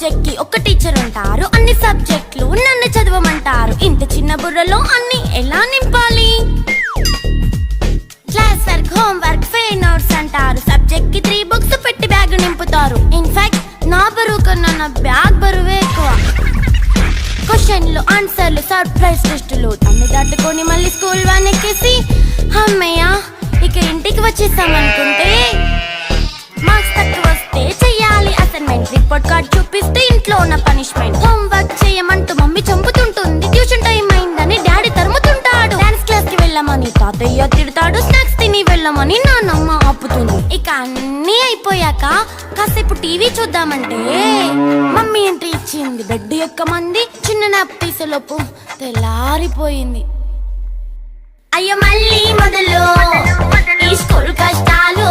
Subject కి ఒక teacher ఉంటారు, అన్ని సబ్జెక్టులు నన్ను చదవమంటారు. ఇంత చిన్న బుర్రలో అన్ని ఎలా నింపాలి? Class work, home work, fair notes అంటారు. సబ్జెక్ట్ కి 3 బుక్స్ పెట్టి బ్యాగ్ నింపుతారు. ఇన్ఫాక్ట్ నా బరువు కన్నా నా బ్యాగ్ బరువే ఎక్కువ. క్వశ్చన్లు, ఆన్సర్లు, సర్ప్రైజ్ టెస్టులు అన్ని దాటుకొని మళ్ళీ స్కూల్ వ్యాన్ ఎక్కేసి అమ్మయ్య ఇక ఇంటికి వచ్చేసామనుకుంటే మార్క్స్ తక్కువ వస్తే చెయ్యాలి అసైన్మెంట్. రిపోర్ట్ కార్డ్ చూపిస్తే ఇంట్లో ఉన్న పనిష్మెంట్. హోమ్ వర్క్ చేయమంటూ మమ్మీ చంపుతుంటుంది. ట్యూషన్ టైం అయిందని డాడీ తరుముతుంటాడు. డాన్స్ క్లాస్ కి వెళ్ళమని తాతయ్య తిడతాడు. స్నాక్స్ తిని వెళ్ళమని నాన్నమ్మ ఆపుతుంది. ఇక అన్నీ అయిపోయాక కాసేపు టీవీ చూద్దామంటే మమ్మీ ఎంట్రీ ఇచ్చింది. బెడ్ ఎక్కమంది. చిన్న నాప్ తీసేలోపు తెల్లారిపోయింది. అయ్యో మళ్ళీ మొదలు ఈ స్కూల్ కష్టాలు.